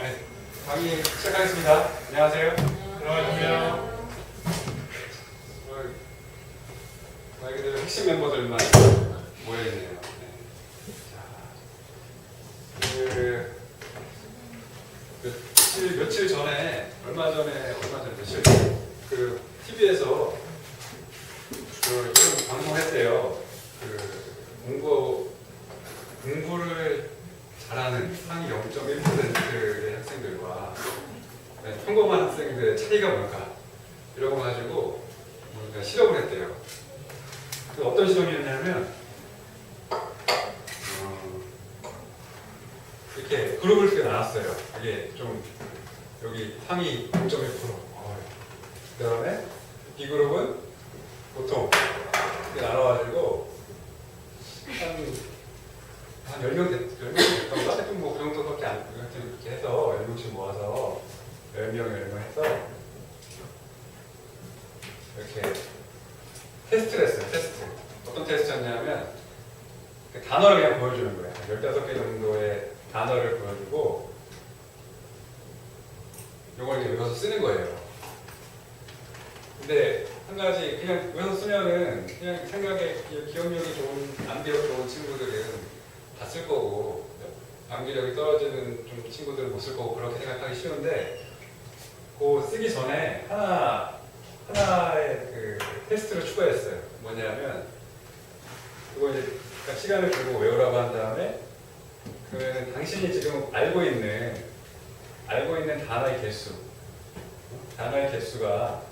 네, 강의 시작하겠습니다. 안녕하세요. 안녕하세요. 말 그대로 핵심 멤버들만 모여있네요. 네. 자, 며칠 전에, 얼마 전에 며칠 그 TV에서 그 방송했대요. 공부를 잘하는 상위 0.1%의 학생들과 평범한 학생들의 차이가 뭘까? 이러고 가지고 실험을 했대요. 어떤 실험이었냐면 이렇게 그룹을 이렇게 나눴어요. 이게 좀 여기 상위 0.1%. 그 다음에 B그룹은 보통 이렇게 나눠가지고 한 10명 됐던가? 하여튼 뭐 그 정도밖에 안, 이렇게 해서 10명씩 모아서 10명 해서 이렇게 테스트를 했어요. 테스트. 어떤 테스트였냐면 단어를 그냥 보여주는 거예요. 15개 정도의 단어를 보여주고 요걸 이제 외워서 쓰는 거예요. 근데 한 가지 그냥 외워서 쓰면은 그냥 생각에 기억력이 좋은, 암기력 좋은 친구들은 다 쓸 거고 암기력이 떨어지는 좀 친구들은 못 쓸 거고 그렇게 생각하기 쉬운데 그 쓰기 전에 하나의 그 테스트를 추가했어요. 뭐냐면 그거 이제 딱 시간을 주고 외우라고 한 다음에 그러면 당신이 지금 알고 있는 단어의 개수가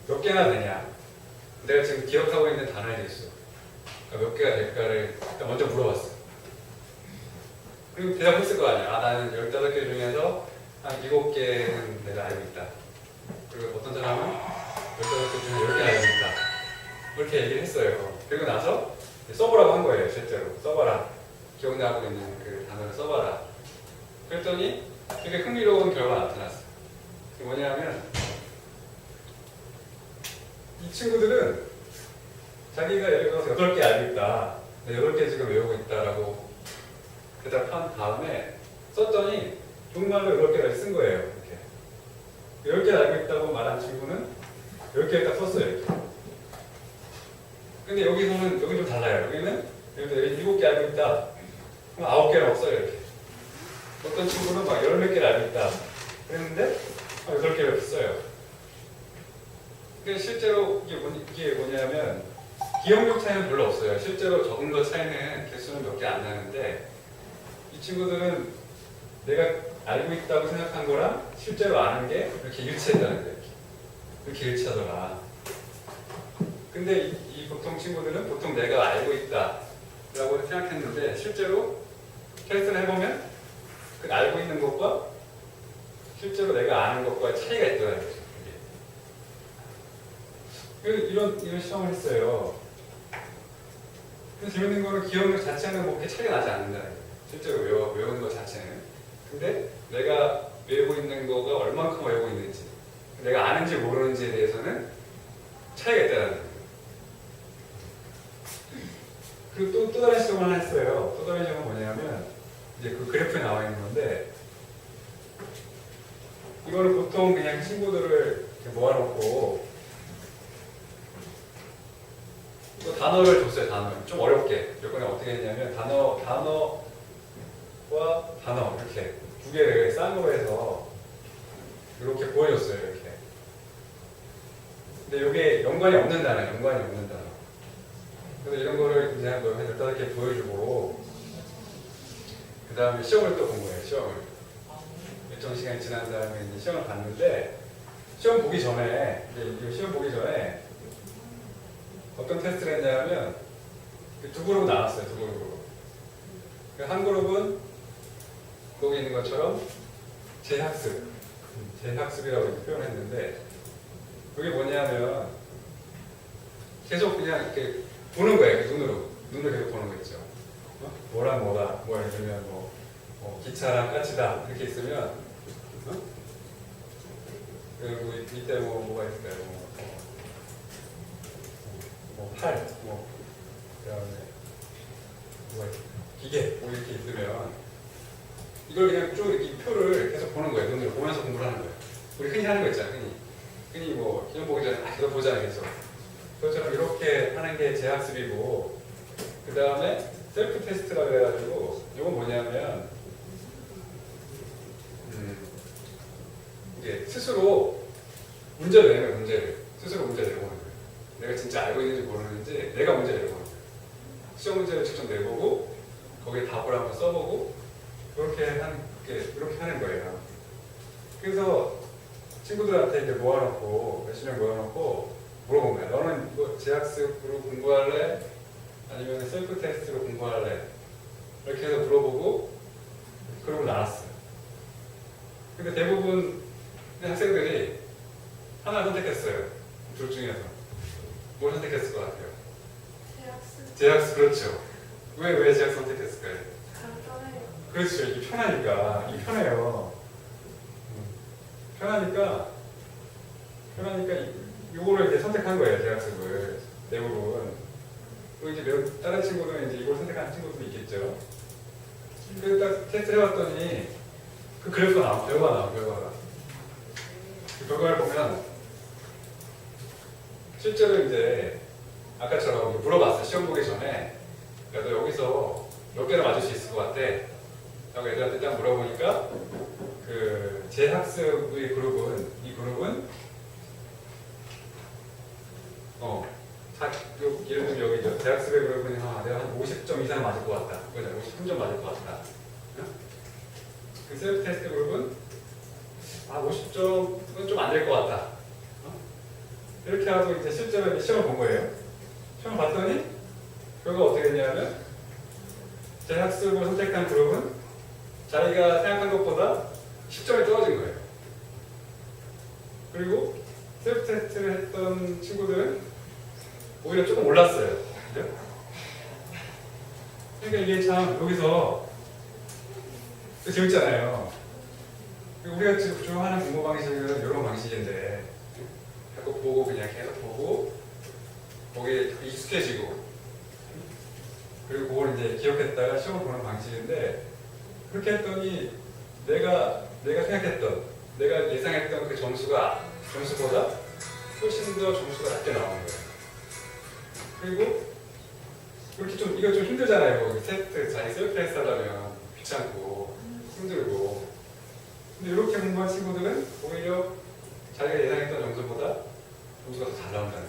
몇 개나 되냐? 내가 지금 기억하고 있는 단어의 개수 몇 개가 될까를 일단 먼저 물어봤어요. 그리고 대답했을 거 아니야. 나는 15개 중에서 한 7개는 내가 알고 있다. 그리고 어떤 사람은 15개 중에 10개 알고 있다. 그렇게 얘기를 했어요. 그리고 나서 써보라고 한 거예요. 실제로. 써봐라. 기억나고 있는 그 단어를 써봐라. 그랬더니 되게 흥미로운 결과가 나타났어요. 그게 뭐냐면 이 친구들은 자기가 예를 들어서 8개 알고 있다. 8개 지금 외우고 있다라고 대답한 다음에 썼더니 정말로 8개를 쓴 거예요. 이렇게 10개 알고 있다고 말한 친구는 10개를 딱 썼어요. 이렇게. 근데 여기는 좀 달라요. 여기는 예를 들어 7개 알고 있다. 그럼 9개는 없어요. 이렇게. 어떤 친구는 막 10몇 개를 알고 있다. 그랬는데 8개를 써요. 근데 실제로 이게 뭐냐면 기억력 차이는 별로 없어요. 실제로 적은 것 차이는 개수는 몇 개 안 나는데 이 친구들은 내가 알고 있다고 생각한 거랑 실제로 아는 게 이렇게 일치했다는 거예요. 이렇게 일치하더라. 근데 이 보통 친구들은 보통 내가 알고 있다라고 생각했는데 실제로 테스트를 해보면 그 알고 있는 것과 실제로 내가 아는 것과 차이가 있더라는 거죠. 이런 시험을 했어요. 근데 재밌는 거는 기억력 자체는 뭐 그렇게 차이가 나지 않는다는 거예요. 실제로 외우는 것 자체는. 근데 내가 외우고 있는 거가 얼만큼 외우고 있는지, 내가 아는지 모르는지에 대해서는 차이가 있다는 거예요. 그리고 또 다른 시험을 하나 했어요. 또 다른 시험은 뭐냐면 이제 그 그래프에 나와 있는 건데 이거는 보통 그냥 친구들을 이렇게 모아놓고 또 단어를 줬어요. 단어를 좀 어렵게 이번에 어떻게 했냐면 단어와 단어 이렇게 두 개를 쌍으로 해서 이렇게 보여줬어요. 이렇게. 근데 이게 연관이 없는 단어. 그래서 이런 거를 이제 한 15개 보여주고 그 다음에 시험을 또 본 거예요. 시험을 일정 시간이 지난 다음에 이제 시험을 봤는데 시험 보기 전에 어떤 테스트를 했냐면 두 그룹으로 나눴어요. 두 그룹으로. 한 그룹은 거기 있는 것처럼 재학습이라고 표현했는데 그게 뭐냐면 계속 그냥 이렇게 보는 거예요. 눈으로 계속 보는 거 있죠. 뭐랑 뭐다. 뭐 예를 들면 뭐 기차랑 까치다 이렇게 있으면 그리고 밑에 뭐가 있을까요? 팔, 그다음에 기계 이렇게 있으면 이걸 그냥 쭉 이렇게 이 표를 계속 보는 거예요. 눈으로 보면서 공부를 하는 거예요. 우리 흔히 하는 거 있잖아요. 흔히 뭐 기존 보기 전에 계속 보잖아요. 계속. 그것처럼 이렇게 하는 게 재학습이고, 그 다음에 셀프 테스트라고 해가지고 이건 뭐냐면 이게 스스로 문제를 내는 거예요. 문제를 스스로 문제를 내보는 거예요. 내가 진짜 알고 있는지 모르는지 내가 문제를 내보는 거예요. 시험 문제를 직접 내보고 거기에 답을 한번 써보고 이렇게 하는 거예요. 그래서 친구들한테 이제 모아놓고 몇십 명 모아놓고 물어본 거예요. 너는 이거 재학습으로 공부할래? 아니면 셀프 테스트로 공부할래? 이렇게 해서 물어보고 그러고 나왔어요. 근데 대부분 학생들이 하나 선택했어요. 둘 중에서. 뭘 선택했을 것 같아요? 대학습. 재학습, 그렇죠. 왜 재학습 선택했을까요? 간단해요. 그렇죠. 이게 편하니까. 이게 편해요. 편하니까 이거를 이제 선택한 거예요. 재학습을. 대부분. 또 이제 다른 친구들은 이제 이걸 선택하는 친구들도 있겠죠. 그래서 딱 테스트를 해봤더니 그 그래프가 나와, 결과가. 그 결과를 보면 실제로 이제 아까처럼 물어봤어요. 시험 보기 전에. 너 여기서 몇 개를 맞을 수 있을 것 같아? 라고 애들한테 딱 물어보니까 그 재학습의 그룹은 예를 들면 여기 재학습의 그룹은 내가 한 50점 이상 맞을 것 같다. 그죠? 53점 맞을 것 같다. 그 셀프 테스트 그룹은 50점은 좀 안 될 것 같다. 이렇게 하고 이제 실제로 시험을 본 거예요. 시험을 봤더니 결과가 어떻게 됐냐면 재학습을 선택한 그룹은 자기가 생각한 것보다 10점이 떨어진 거예요. 그리고 셀프 테스트를 했던 친구들은 오히려 조금 올랐어요. 그죠? 그러니까 이게 참 여기서 재밌잖아요. 우리가 지금 주로 하는 공부 방식은 이런 방식인데 자꾸 보고 그냥 계속 보고 거기에 익숙해지고 그리고 그걸 이제 기억했다가 시험을 보는 방식인데 그렇게 했더니 내가 생각했던 내가 예상했던 그 점수보다 훨씬 더 점수가 낮게 나오는 거예요. 그리고 이렇게 이거 좀 힘들잖아요. 테스트 자기 셀프 테스트 하려면 귀찮고 힘들고. 근데 이렇게 공부한 친구들은 오히려 자기가 예상했던 점수보다 점수가 더 잘 나온다는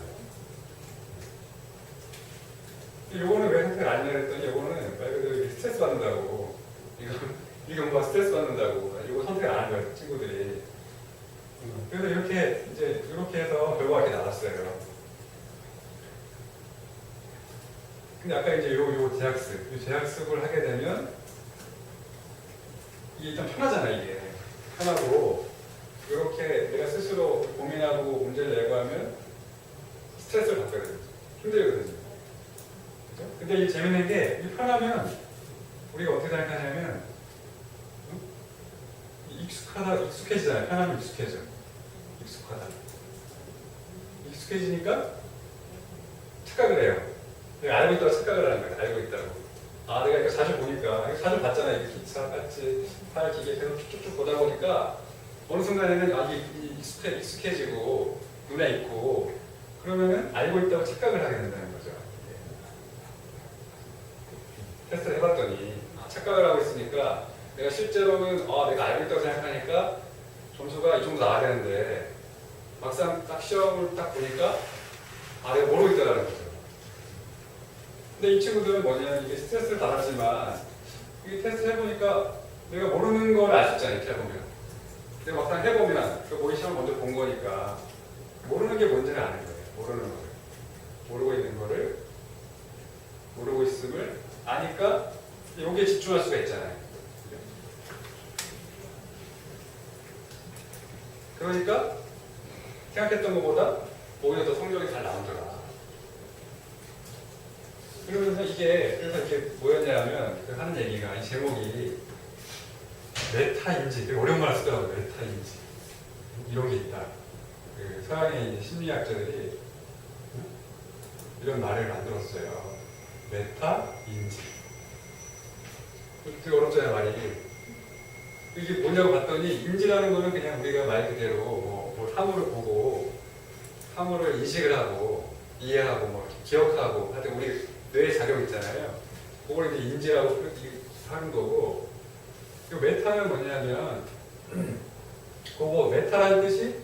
거예요. 요거는 왜 선택을 안 했냐 했더니 요거는 말 그대로 스트레스 받는다고. 이 공부가 스트레스 받는다고. 이거 선택을 안 한 거예요, 친구들이. 그래서 이렇게 해서 결과가 이렇게 나왔어요. 근데 아까 이제 요 재학습을 하게 되면 이게 일단 편하잖아, 이게. 편하고 이렇게 내가 스스로 고민하고 문제를 내고 하면 스트레스를 받거든요. 힘들거든요. 그죠? 근데 이 재밌는 게 이 편하면 우리가 어떻게 생각하냐면 익숙해지잖아요. 편하면 익숙해지니까 착각을 해요. 내가 알고 있다고 착각을 하는 거예요. 알고 있다고. 내가 이거 자주 보니까, 이거 자주 봤잖아요. 이게 기차같이 팔 기계 계속 쭉쭉쭉 보다 보니까 어느 순간에는 이게 익숙해지고 눈에 익고 그러면은 알고 있다고 착각을 하게 된다는 거죠. 테스트를 해봤더니 착각을 하고 있으니까 내가 실제로는 내가 알고 있다고 생각하니까 점수가 이 정도 나와야 되는데 막상 딱 시험을 딱 보니까 내가 모르고 있다는 거죠. 근데 이 친구들은 뭐냐면 이게 스트레스를 받았지만 이게 테스트 해보니까 내가 모르는 걸 알 수 있잖아요. 이렇게 해보면. 근데 막상 해보면 그 모의 시험 먼저 본 거니까 모르는 게 뭔지를 아는 거예요. 모르는 거를. 모르고 있는 거를 모르고 있음을 아니까 여기에 집중할 수가 있잖아요. 그러니까 생각했던 것보다 오히려 더 성적이 잘 나오더라. 그러면서 그래서 이게 뭐였냐면 하는 얘기가 이 제목이 메타인지 되게 어려운 말 쓰더라고요. 메타인지 이런 게 있다. 그 서양의 이제 심리학자들이 이런 말을 만들었어요. 메타인지 되게 어렵잖아요 말이. 이게 뭐냐고 봤더니 인지라는 거는 그냥 우리가 말 그대로 뭐 사물을 보고 사물을 인식을 하고 이해하고 뭐 기억하고 하여튼 우리 뇌에 작용 있잖아요. 그걸 이제 인지라고 하는 거고 이 메타는 뭐냐면 그거 메타라는 뜻이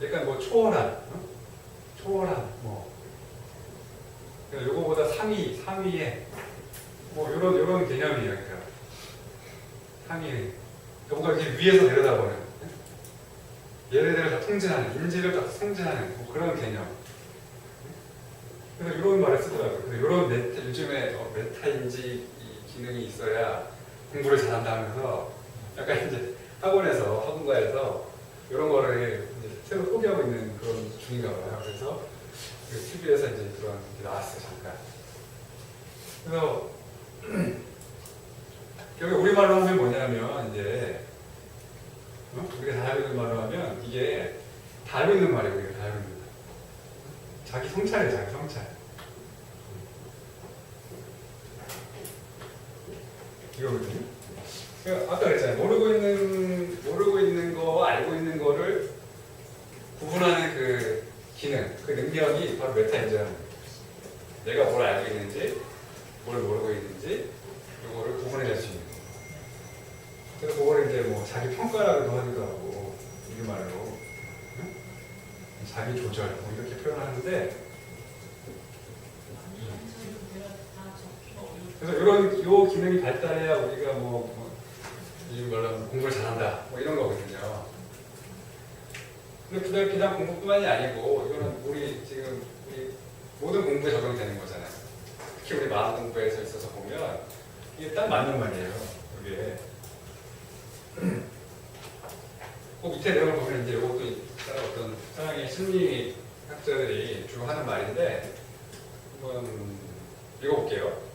약간 뭐 초월한 초월한 뭐 그러니까 요거보다 상위에 뭐 요런 개념이에요. 그러니까 상위 뭔가 이렇게 위에서 내려다보는 예를 들어 통진하는 인지를 딱 통진하는 뭐 그런 개념. 그래서 이런 말을 쓰더라고요. 그래서 이런 메타, 요즘에 메타인지 기능이 있어야 공부를 잘한다 하면서 약간 이제 학원가에서 이런 거를 이제 새로 소개하고 있는 그런 중인가 봐요. 그래서 TV에서 이제 그런 게 나왔어요, 잠깐. 그래서 여기 우리말로 하면 뭐냐면 이제 우리가 다 알고 있는 말로 하면 이게 다 알고 있는 말이에요. 우리가 다 알고 있는 말. 자기 성찰이에요, 자기 성찰. 이거거든요. 그러니까 아까 그랬잖아요. 모르고 있는 거와 알고 있는 거를 구분하는 그 기능, 그 능력이 바로 메타인지라는 거예요. 내가 뭘 알고 있는지, 뭘 모르고 있는지, 이거를 구분해낼 수 있는 거예요. 그래서 그걸 이제 뭐 자기 평가라고도 하기도 하고, 우리말로 응? 자기 조절 뭐 이렇게 표현하는데, 그래서 요 기능이 발달해야 우리가 요즘 말로 하면 공부를 잘한다 뭐 이런 거거든요. 근데 그냥 공부뿐만이 아니고 이거는 우리 모든 공부에 적용되는 거잖아요. 특히 우리 마음 공부에 있어서 보면 이게 딱 맞는 말이에요. 이게 그 밑에 내용을 보면 이제 이것도 어떤 서양의 심리학자들이 주로 하는 말인데 한번 읽어볼게요.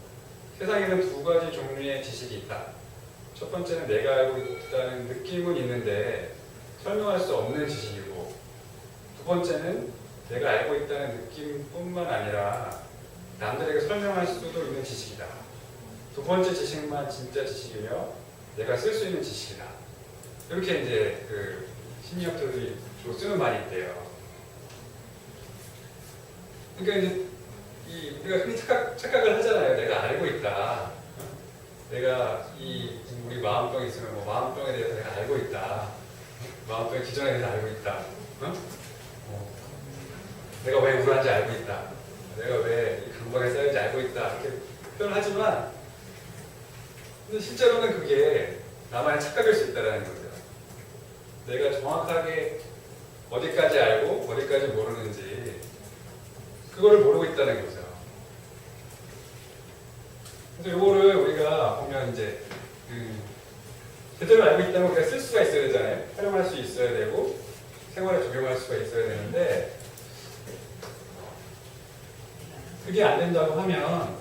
세상에는 두 가지 종류의 지식이 있다. 첫 번째는 내가 알고 있다는 느낌은 있는데 설명할 수 없는 지식이고, 두 번째는 내가 알고 있다는 느낌뿐만 아니라 남들에게 설명할 수도 있는 지식이다. 두 번째 지식만 진짜 지식이며 내가 쓸 수 있는 지식이다. 이렇게 이제 그 심리학자들이 주로 쓰는 말이 있대요. 그러니까 이제 우리가 흔히 착각을 하잖아요. 내가 알고 있다. 내가 우리 마음병이 있으면 뭐 마음병에 대해서 내가 알고 있다. 마음병의 기전에 대해서 알고 있다. 내가 왜 우울한지 알고 있다. 내가 왜 강박에 쌓이는지 알고 있다. 이렇게 표현하지만 근데 실제로는 그게 나만의 착각일 수 있다는 거죠. 내가 정확하게 어디까지 알고 어디까지 모르는지 그거를 모르고 있다는 거죠. 그래서 이거를 우리가 보면 이제 제대로 알고 있다면 우리가 쓸 수가 있어야 되잖아요. 활용할 수 있어야 되고 생활에 적용할 수가 있어야 되는데 그게 안 된다고 하면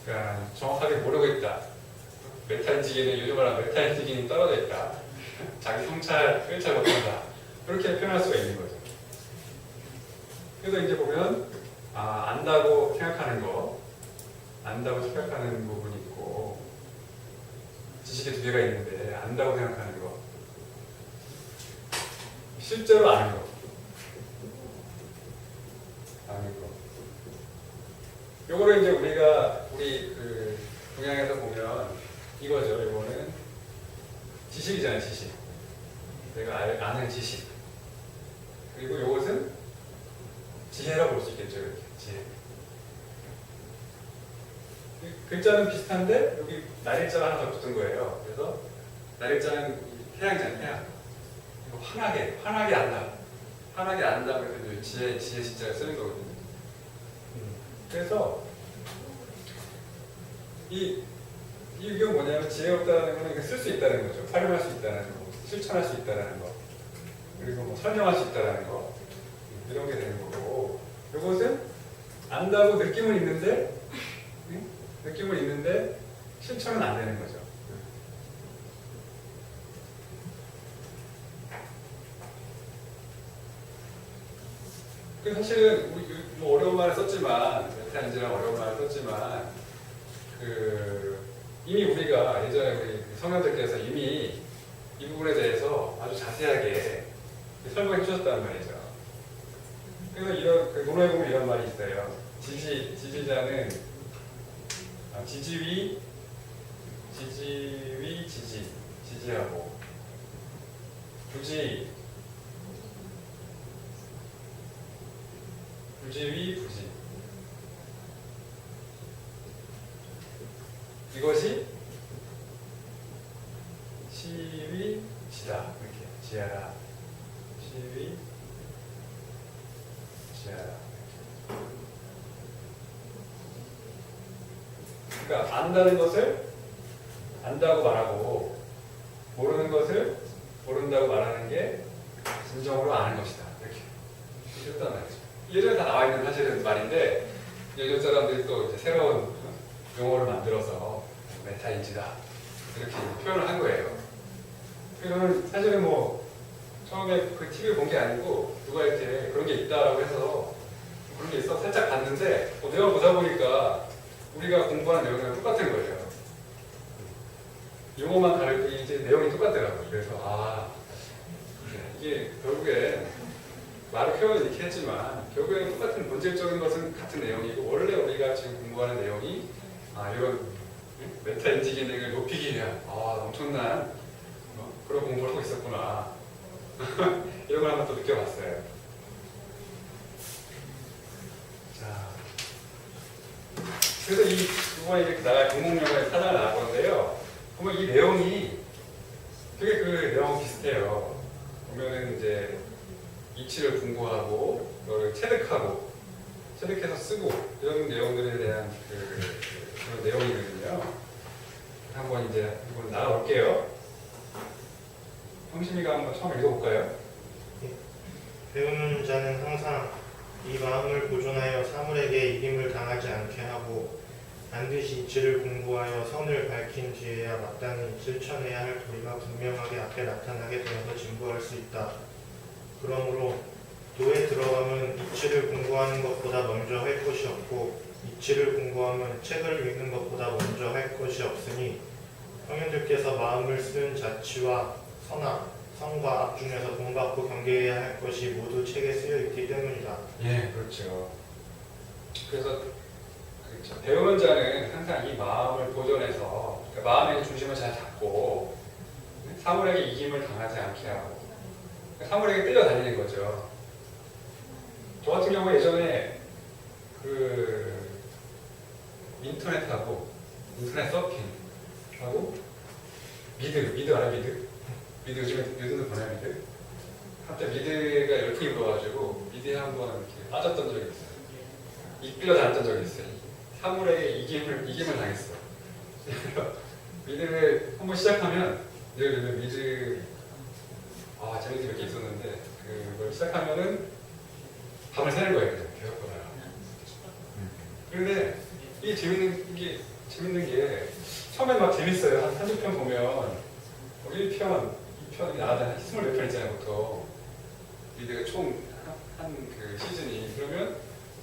그러니까 정확하게 모르고 있다. 메타인지기는 요즘 말하는 메타인지기는 떨어져 있다. 자기 성찰, 일차 못한다. 그렇게 표현할 수가 있는 거죠. 그래서 이제 보면 안다고 생각하는 거, 안다고 생각하는 부분이 있고 지식이 두 개가 있는데 안다고 생각하는 거, 실제로 아는 거, 아는 거. 요거를 이제 우리 그 동양에서 보면 이거죠. 이거는 지식이잖아요, 지식. 내가 아는 지식. 그리고 이것은 지혜라고 볼 수 있겠죠, 이렇게. 지혜. 글자는 비슷한데 여기 날일자가 하나 더 붙은 거예요. 그래서 날일자는 태양이잖아요, 태양. 이거 환하게 안다. 환하게 안다. 그래서 지혜 진짜가 쓰는 거거든요. 그래서 이게 뭐냐면 지혜롭다는 거는 쓸 수 있다는 거죠. 활용할 수 있다는 거, 실천할 수 있다는 거, 그리고 뭐 설명할 수 있다는 거, 이런 게 되는 거고, 이것은 안다고 느낌은 있는데 실천은 안 되는 거죠. 그 사실은 우리 뭐 어려운 말을 썼지만 메타인지랑 어려운 말을 썼지만 이미 우리가 예전에 우리 성현들께서 이미 이 부분에 대해서 아주 자세하게 설명해 주셨단 말이죠. 그래서 이런 그 논어에 보면 이런 말이 있어요. 지지자는 지지하고 부지위 부지 이것이 시위 지다 이렇게 지하라 시위 지하라. 그러니까 안다는 것을 안다고 말하고 모르는 것을 모른다고 말하는 게 진정으로 아는 것이다. 이렇게 이랬단 말이죠. 예전에 다 나와 있는 사실은 말인데 예전 사람들이 또 이제 새로운 용어를 만들어서 메타인지다 이렇게 표현을 한 거예요. 그러면 사실은 뭐 처음에 그 TV를 본 게 아니고 누가 이렇게 그런 게 있다라고 해서 그런 게 있어 살짝 봤는데 내가 보다 보니까 우리가 공부하는 내용이랑 똑같은 거예요. 용어만 다를 뿐 이제 내용이 똑같더라고요. 그래서 이게 결국에 말을 표현을 이렇게 했지만 결국에는 똑같은 본질적인 것은 같은 내용이고 원래 우리가 지금 공부하는 내용이 이런 메타 인지 기능을 높이기 위한 엄청난 그런 공부를 하고 있었구나 이런 걸 한번 또 느껴봤어요. 자, 그래서 이번에 이렇게 나갈 공공영어에 사전을 나왔건데요. 보면 이 내용이 되게 그 내용 비슷해요. 보면은 이제 이치를 분고하고 그걸 체득해서 쓰고 이런 내용들에 대한 그런 내용이거든요. 한번 이제 이번 나가볼게요. 형심이가 한번 처음 읽어볼까요? 배우는 자는 항상 이 마음을 보존하여 사물에게 이김을 당하지 않게 하고 반드시 이치를 공부하여 선을 밝힌 뒤에야 마땅히 실천해야 할 도리가 분명하게 앞에 나타나게 되어서 진부할 수 있다. 그러므로 도에 들어감은 이치를 공부하는 것보다 먼저 할 것이 없고 이치를 공부함은 책을 읽는 것보다 먼저 할 것이 없으니 형님들께서 마음을 쓴 자치와 성과 악 중에서 본받고 경계해야 할 것이 모두 책에 쓰여 있기 때문이다. 예, 그렇죠. 그래서 배우는 자는 항상 이 마음을 보존해서 그러니까 마음의 중심을 잘 잡고 사물에게 이김을 당하지 않게 하고 사물에게 끌려다니는 거죠. 저 같은 경우 예전에 인터넷 서핑하고 미드 알아? 미드 요즘에 보나요 미드? 한때 미드가 열풍이 불어가지고 미드에 한번 이렇게 빠졌던 적이 있어요. 이끌려 다녔던 적이 있어요. 사물에게 이김을 당했어. 미드를 한번 시작하면 예를 들면 미드 재밌게 몇 개 있었는데 그걸 시작하면은 밤을 새는 거예요. 그냥 계속 보다가. 그런데 이게 재밌는 게 처음엔 막 재밌어요. 한 30편 보면 1편, 2편이 나가다 24편 있잖아요. 보통 미드가 총 한 그 시즌이. 그러면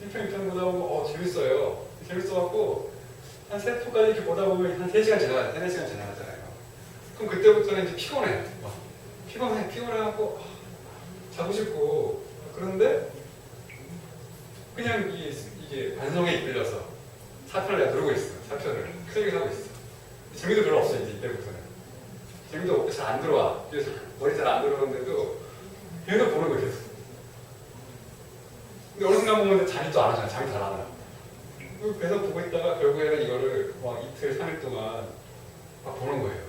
1편, 2편 보다 보면 재밌어요. 재밌어갖고 한 3편까지 이렇게 보다 보면 한 3시간 지나가요. 3, 4시간 지나가잖아요. 그럼 그때부터는 이제 피곤해요. 피곤해갖고 자고 싶고 그런데 그냥 이게 반성에 이끌려서 4편을 내가 누르고 있어. 4편을 크게 하고 있어. 재미도 별로 없어 이제 이때부터는. 재미도 잘 안 들어와. 그래서 머리 잘 안 들어오는데도 계속 보는 거예요. 계속. 근데 어느 순간 보면 잠이 또 안 오잖아. 잠이 잘 안 와. 계속 보고 있다가 결국에는 이거를 막 이틀, 3일 동안 막 보는 거예요.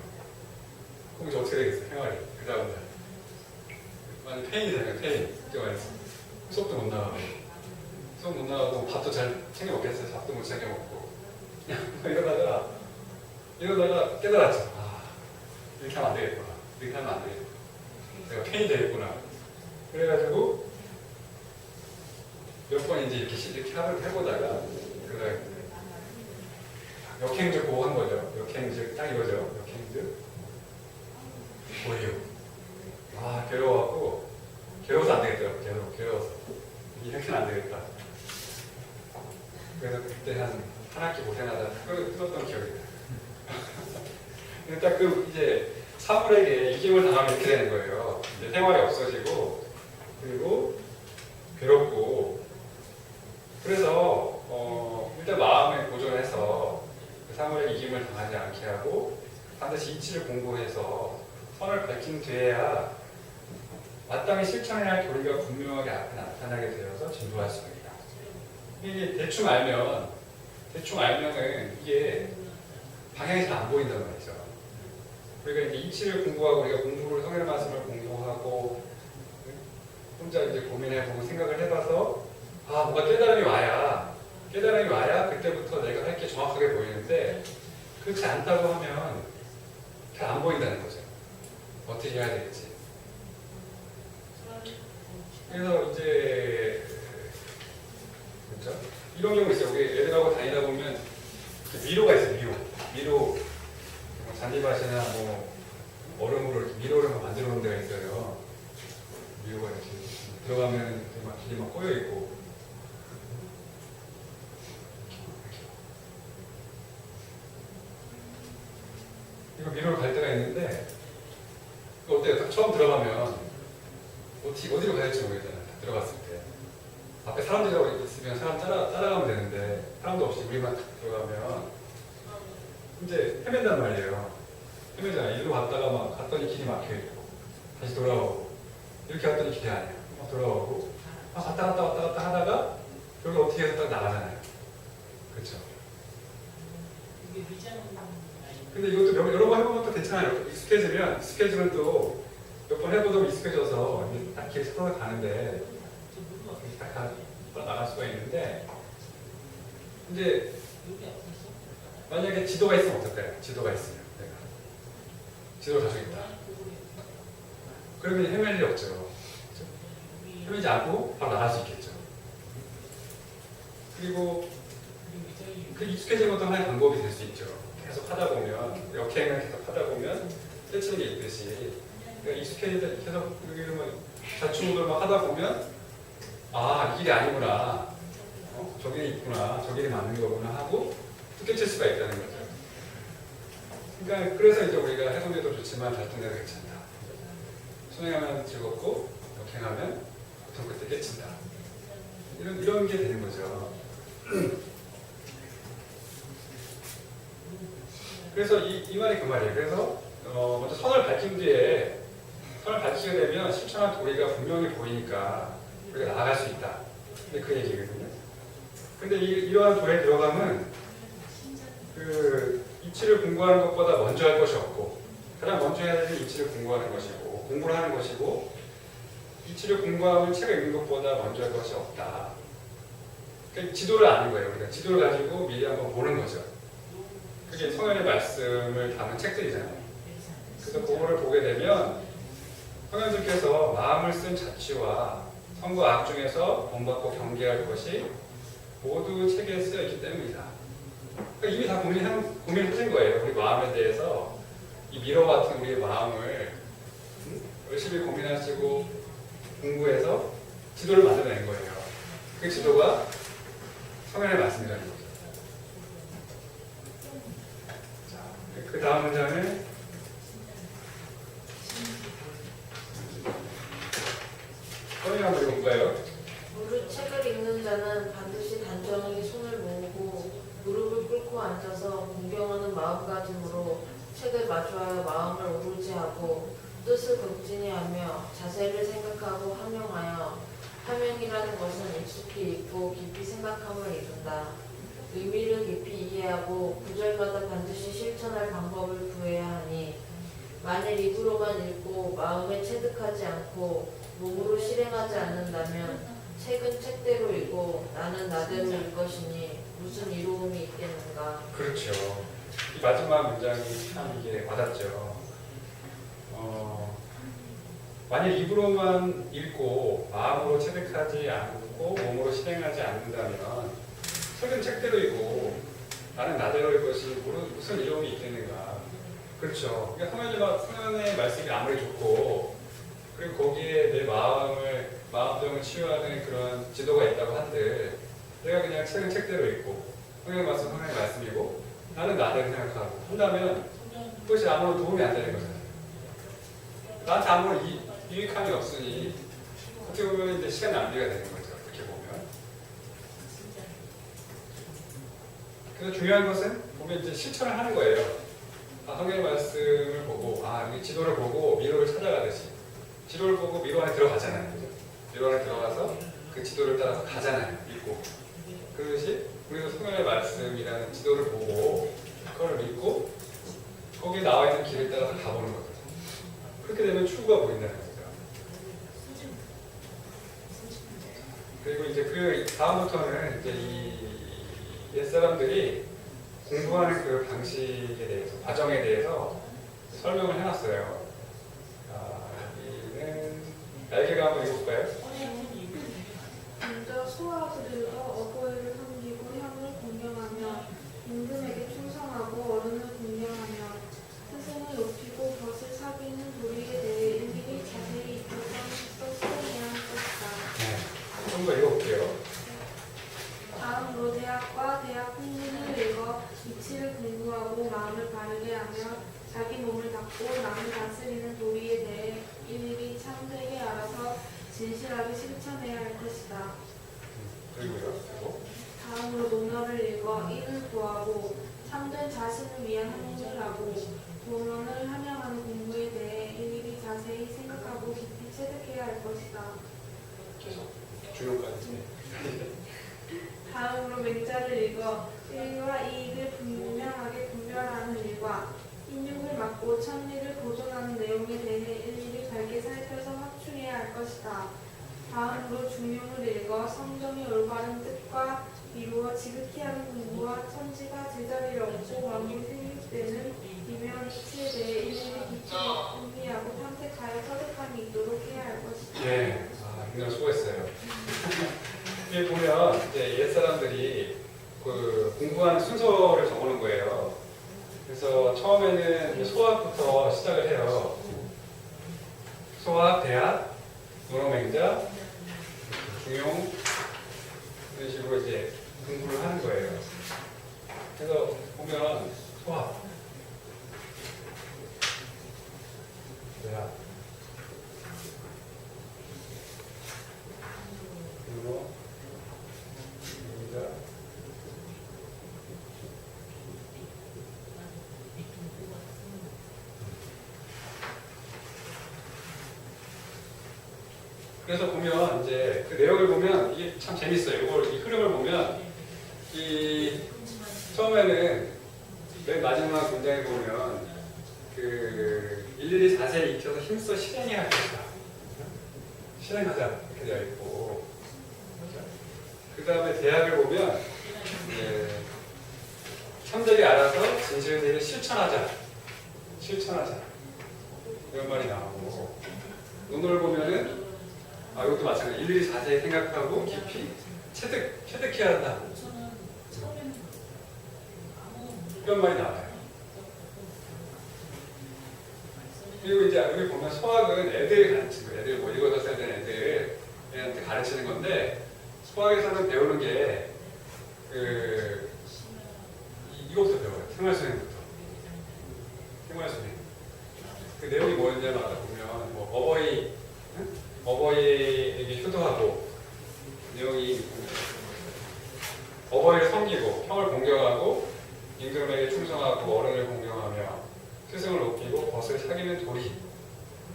그럼 이제 어떻게 되겠어요? 생활이. 그 다음날. 많이 페인이잖아요. 페인. 그때 많이 수업도 못 나가고. 수업 못 나가고 밥도 잘 챙겨 먹겠어요. 밥도 못 챙겨 먹고. 이러다가 깨달았죠. 이렇게 하면 안 되겠구나. 이렇게 하면 안 되겠구나. 내가 페인이 되겠구나. 그래가지고 몇 번 이제 이렇게 해보다가 역행즈 보고 한 거죠. 역행즈 딱 이거죠. 역행즈 보여요. 괴로워서 안 되겠더라고. 계속 괴로워서 이렇게는 안 되겠다. 그래서 그때 한 학기 고생하다 끊었던 기억이 나요. 딱 그 이제 사물에게 이김을 당하면 이렇게 되는 거예요. 이제 생활이 없어지고 그리고 괴롭고 그래서 일단 마음을 보존해서 그 사물에 이김을 당하지 않게 하고 반드시 이치를 공부해서 선을 밝힌 뒤에야 마땅히 실천해야 할 도리가 분명하게 앞에 나타나게 되어서 진도할 수 있다. 이게 대충 알면은 이게 방향이 잘 안 보인단 말이죠. 그러니까 이제 이치를 공부하고 우리가 공부를 성경의 말씀을 공부하고 혼자 이제 고민해보고 생각을 해봐서 뭔가 깨달음이 와야 그때부터 내가 할 게 정확하게 보이는데 그렇지 않다고 하면 잘 안 보인다는 거죠. 어떻게 해야 될지. 그래서 이제 그렇죠? 이런 경우 있어요. 우리 애들하고 다니다 보면 미로가 있어요. 미로 잔디밭이나 뭐 얼음으로 이렇게 미로를 만들어 놓은 데가 있어요. 미로가 이렇게 들어가면 이렇게 막 길이 막 꼬여 있고. 이거 미로를 갈 때가 있는데 어때요? 딱 처음 들어가면 어디로 가야 할지 모르겠잖아요. 들어갔을 때 앞에 사람들이 있으면 사람 따라가면 되는데 사람도 없이 우리만 딱 들어가면 이제 헤맨단 말이에요. 헤매잖아. 이리로 갔다가 막 갔더니 길이 막혀 있고 다시 돌아오고 이렇게 갔더니 길이 아니야. 막 돌아오고 왔다 갔다 하다가 결국 어떻게 해서 딱 나가잖아요. 그렇죠? 근데 이것도 여러 번 해보면 또 괜찮아요. 익숙해지면 스케줄은 또 몇 번 해보도 익숙해져서 딱 길 찾아서 가는데 딱 나갈 수가 있는데 이제 만약에 지도가 있으면 어떨까요? 지도가 있으면 내가 지도를 가지고 있다. 그러면 헤맬 일 없죠. 헤매지 않고 바로 나갈 수 있겠죠. 그리고 그 익숙해지는 것도 하나의 방법이 될 수 있죠. 계속 하다 보면 역행을 계속 하다 보면 때치는 게 있듯이 그러니까 익숙해져서 계속 자충우돌 막 하다 보면 이 길이 아니구나. 저길이 있구나. 저길이 맞는 거구나 하고 깨칠 수가 있다는 거죠. 그러니까 그래서 이제 우리가 해동돼도 좋지만 발전돼도 괜찮다. 순행하면 즐겁고 역행하면 보통 그때 깨친다. 이런 게 되는 거죠. 그래서 이 말이 그 말이에요. 그래서 먼저 선을 밝힌 뒤에 선을 밝히게 되면 실천한 도리가 분명히 보이니까 우리가 나아갈 수 있다. 근데 그 얘기거든요. 근데 이러한 도리에 들어가면 그 이치를 공부하는 것보다 먼저 할 것이 없고 가장 먼저 해야 되는 이치를 공부하는 것이고 공부를 하는 것이고 이치를 공부하면 책을 읽는 것보다 먼저 할 것이 없다. 그러니까 지도를 아는 거예요. 우리가 지도를 가지고 미리 한번 보는 거죠. 그게 성경의 말씀을 담은 책들이잖아요. 그래서 그거를 보게 되면 성경들께서 마음을 쓴 자치와 선과 악 중에서 본받고 경계할 것이 모두 책에 쓰여 있기 때문이다. 그러니까 이미 다 고민하신 거예요. 우리 마음에 대해서 이 미러 같은 우리의 마음을 열심히 고민하시고 공부해서 지도를 만들어낸 거예요. 그 지도가 성경의 말씀이라는 거죠. 그 다음 문장을 선생님 한번 읽어볼까요? 무릇 책을 읽는 자는 반드시 단정히 손을 모으고 무릎을 꿇고 앉아서 공경하는 마음가짐으로 책을 마주하여 마음을 오르지 하고 뜻을 극진히 하며 자세를 생각하고 함영하여 함영이라는 것은 익숙히 읽고 깊이 생각함을 이룬다. 의미를 깊이 이해하고 구절마다 반드시 실천할 방법을 구해야 하니 만일 입으로만 읽고 마음에 체득하지 않고 몸으로 실행하지 않는다면 책은 책대로 읽고 나는 나대로 읽 것이니 무슨 이로움이 있겠는가. 그렇죠. 이 마지막 문장이 참 이게 와닿죠. 만일 입으로만 읽고 마음으로 체득하지 않고 몸으로 실행하지 않는다면 책은 책대로 읽고 나는 나대로 읽 것이 무슨 이로움이 있겠는가. 그렇죠. 그러니까 성령의 말씀이 아무리 좋고 그리고 거기에 내 마음정을 치유하는 그런 지도가 있다고 한들 내가 그냥 책은 책대로 읽고 성령의 말씀이고 나는 나를 생각하고 한다면 그것이 아무런 도움이 안 되는 거잖아요. 나한테 아무런 유익함이 없으니 어떻게 보면 이제 시간 낭비가 되는 거죠. 어떻게 보면. 그래서 중요한 것은 보면 이제 실천을 하는 거예요. 성경의 말씀을 보고, 여기 지도를 보고 미로를 찾아가듯이 지도를 보고 미로 안에 들어가잖아요. 그죠? 미로 안에 들어가서 그 지도를 따라서 가잖아요. 믿고. 그것이 우리도 성경의 말씀이라는 지도를 보고 그걸 믿고 거기에 나와 있는 길을 따라서 가보는 거죠. 그렇게 되면 출구가 보인다는 거죠. 그리고 이제 그 다음부터는 이제 이 옛사람들이 공부하는 그 방식에 대해서, 과정에 대해서 설명을 해놨어요. 여기는 날개가 한번 읽어볼까요? 먼저 소아들을 어버이를 섬기고 형을 공경하며 임금에게 충성하고 어른을 공경하며 스승을 높이고 벗을 사귀는 도리에 대해 일일이 자세히 익혀서 실행해야 할 것이다. 네, 좀 더 읽어볼게요. 다음으로 대학과 대학 학문을 읽어 이치를 공부하고 마음을 바르게 하며 자기 몸을 닦고 남을 다스리는 도리에 대해 일일이 참되게 알아서 진실하게 실천해야 할 것이다. 그리고요. 그리고 다음으로 논어를 읽어 이를 구하고 참된 자신을 위한 학문을 하고 본원을 함양하는 공부에 대해 일일이 자세히 생각하고 깊이 체득해야 할 것이다. 계속 주요까지. 다음으로 맹자를 읽어 일과 이익을 분명하게 분별하는 일과 인육을 막고 천리를 보존하는 내용에 대해 일일이 밝게 살펴서 확충해야 할 것이다. 다음으로 중용을 읽어 성정의 올바른 뜻과 이루어 지극히 하는 공부와 천지가 제자리를 얻고 만물 생육되는 미묘한 이치에 대해 일일이 깊이 궁리하고 탐색하여 터득함이 있도록 해야 할 것이다. 네, 굉장히 수고했어요. 여기 보면 이제 옛 사람들이 그 공부하는 순서를 적어놓은 거예요. 그래서 처음에는 소학부터 시작을 해요. 소학, 대학, 논어맹자, 중용 이런 식으로 이제 공부를 하는 거예요. 그래서 보면 소학, 대학, 논어, 맹자, 그래서 보면 이제 그 내용을 보면 이게 참 재밌어요. 이 흐름을 보면 이 처음에는 맨 마지막 문장에 보면 그 일일이 자세히 익혀서 힘써 실행해야 할 것이다. 실행하자 이렇게 되어 있고 그 다음에 대학을 보면 참되게 알아서 진실에 대해 실천하자 이런 말이 나오고 논어를 보면은 이것도 마찬가지. 일일이 자세히 생각하고 깊이 체득해야 한다. 이런 말이 나와요. 그리고 이제 여기 보면 소학은 애들이 가르치는 거예요. 애들 뭐 읽어서 써야 되는 애들한테 가르치는 건데 소학에서는 배우는 게 이거부터 배워요. 생활수행부터. 생활수행. 그 내용이 뭐였냐면 아까 보면 뭐 어버이에게 효도하고 내용이 어버이를 섬기고 형을 공경하고 임금에게 충성하고 어른을 공경하며 스승을 높이고 벗을 사귀는 도리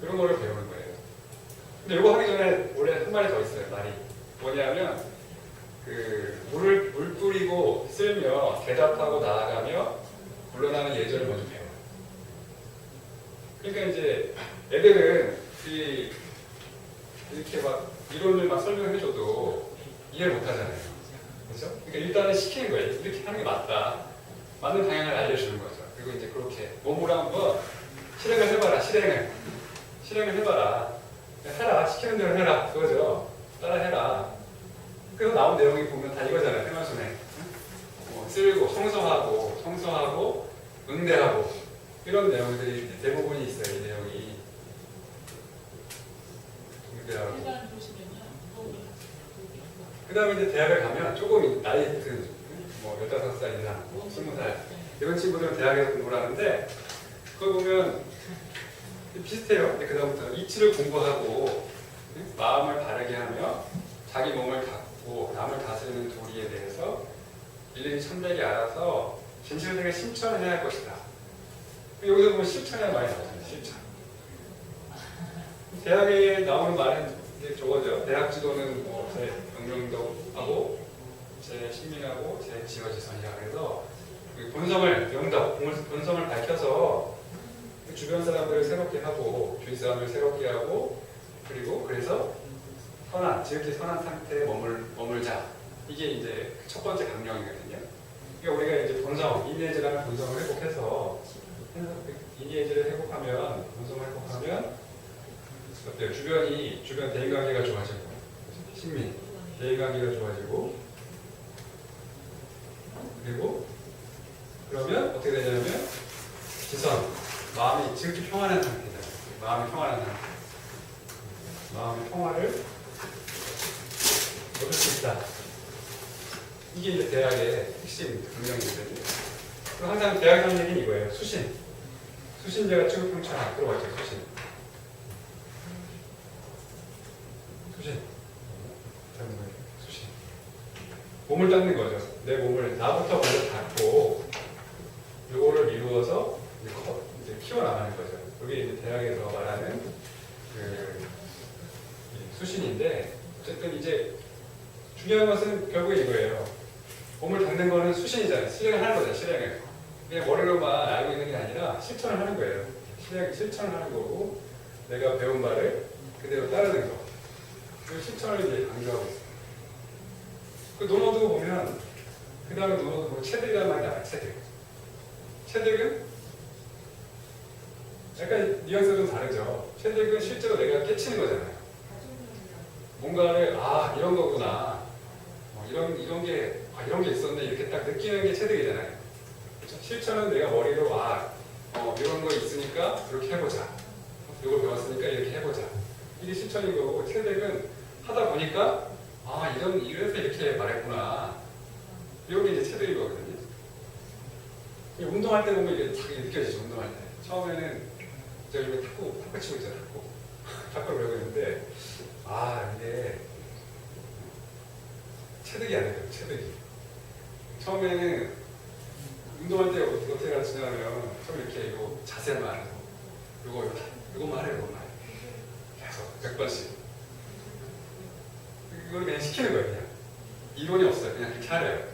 이런 거를 배우는 거예요. 근데 이거 하기 전에 원래 한 마리 더 있어요. 말이 뭐냐면 물 뿌리고 쓸며 대답하고 나아가며 물러나는 예절을 먼저 배워요. 그러니까 이제 애들은 이렇게 막 이론을 막 설명해줘도 이해를 못하잖아요. 그렇죠? 그러니까 일단은 시키는 거예요. 이렇게 하는 게 맞다. 맞는 방향을 알려주는 거죠. 그리고 이제 그렇게 몸으로 한번 실행을 해봐라. 실행을 해봐라. 해라. 시키는 대로 해라. 그거죠. 따라 해라. 그래서 나온 내용이 보면 다 이거잖아요. 생활순행. 쓸고 성성하고 응대하고 이런 내용들이 대부분이 있어요. 이 내용이. 그 다음에 이제 대학을 가면 조금 나이 든 15살 이상, 20살 이런 친구들은 대학에서 공부를 하는데 그걸 보면 비슷해요. 근데 그다음부터 이치를 공부하고 마음을 바르게 하며 자기 몸을 닦고 남을 다스리는 도리에 대해서 일일이 천백이 알아서 진실되게 실천해야 할 것이다. 여기서 보면 실천이라는 말이 나오잖아요. 실천. 대학에 나오는 말은 이제 저거죠. 대학 지도는 제 명령도하고 제 신민하고 제 지어지선이라 그래서 본성을 본성을 밝혀서 주변 사람들을 새롭게 하고 주위 사람들을 새롭게 하고 그리고 그래서 지극히 선한 상태에 머물자. 이게 이제 첫 번째 강령이거든요. 그러니까 우리가 이제 이미지라는 본성을 회복해서 이미지를 회복하면 본성을 회복하면 어때요? 주변 대인관계가 좋아지고 신민 대인관계가 좋아지고 그리고 그러면 어떻게 되냐면 지선 마음이 지극히 평안한 상태다. 마음이 평안한 상태. 마음의 평화를 얻을 수 있다. 이게 이제 대학의 핵심 강령이거든요. 그럼 항상 대학 강령이 이거예요. 수신. 수신제가 취급평차 들어가죠. 수신. 몸을 닦는 거죠. 내 몸을 나부터 먼저 닦고 요거를 이루어서 이제 키워나가는 거죠. 그게 이제 대학에서 말하는 수신인데 어쨌든 이제 중요한 것은 결국에 이거예요. 몸을 닦는 거는 수신이잖아요. 실행을 하는 거잖아요. 실행을. 그냥 머리로만 알고 있는 게 아니라 실천을 하는 거예요. 실천을 하는 거고 내가 배운 말을 그대로 따르는 거. 그 실천을 이제 강조하고 있어요. 그 논어도 보면 그 다음에 논어도 보면 체득이라는 말이 나와요. 체득은 약간 뉘앙스가 좀 다르죠. 체득은 실제로 내가 깨치는 거잖아요. 뭔가를 이런 거구나. 이런 게 있었네 이렇게 딱 느끼는 게 체득이잖아요. 그렇죠? 실천은 내가 머리로 이런 거 있으니까 이렇게 해보자. 이걸 배웠으니까 이렇게 해보자. 이게 실천인 거고 체득은 하다 보니까 이래서 이렇게 말했구나. 이런 게 이제 체득인 거거든요. 운동할 때 보면 이게 딱 느껴지죠. 운동할 때. 처음에는 제가 이거 탁구 치고 있잖아요. 탁구를 배우고 있는데 이게 체득이 안 돼요. 체득이. 처음에는 운동할 때 어떻게 가르치냐면 처음에 이렇게 이거 자세만 이것만 해요. 계속 100번씩. 이걸 그냥 시키는 거예요. 그냥. 이론이 없어요. 그냥 그렇게 하래요.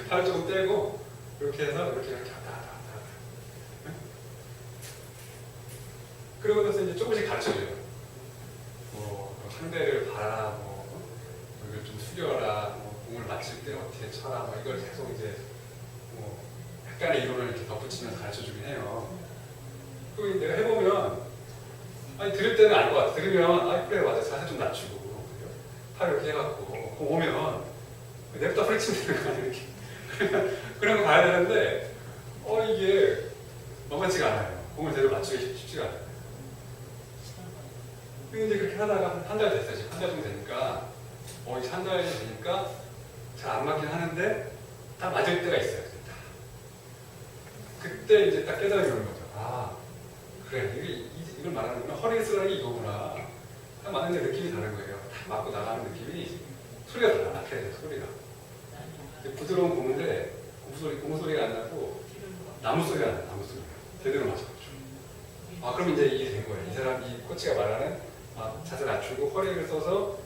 팔을 조금 떼고 이렇게 해서 이렇게 그러고 나서 이제 조금씩 가르쳐줘요. 상대를 봐라, 이걸 좀 숙여라, 공을 맞출 때 어떻게 쳐라, 이걸 계속 이제 약간의 이론을 이렇게 덧붙이면서 가르쳐주긴 해요. 또 내가 해보면 들을 때는 알 것 같아. 들으면 그래 맞아 자세 좀 낮추고 팔 이렇게 해갖고 오면 냅다 프리치면 되는 거 아니야 이렇게. 그런 거 봐야 되는데 이게 만만치가 않아요. 공을 제대로 맞추기 쉽지가 않아요. 근데 이제 그렇게 하다가 한 달 됐어요. 지금 한 달 정도 되니까 이제 한 달이 되니까 잘 안 맞긴 하는데 딱 맞을 때가 있어요. 그때 이제 딱 깨달음이 오는 거죠. 그래 이걸 말하는구나. 허리 쓰라기 이거구나. 딱 맞는데 느낌이 다른 거예요. 딱 맞고 나가는 느낌이 소리가 달라. 나태해요. 소리가. 부드러운 고무인데 고무 소리가 안 나고 나무 소리가 안 나요. 나무 소리가 제대로 맞아가지고. 그럼 이제 이게 된 거예요. 이 코치가 말하는 자세 낮추고 허리를 써서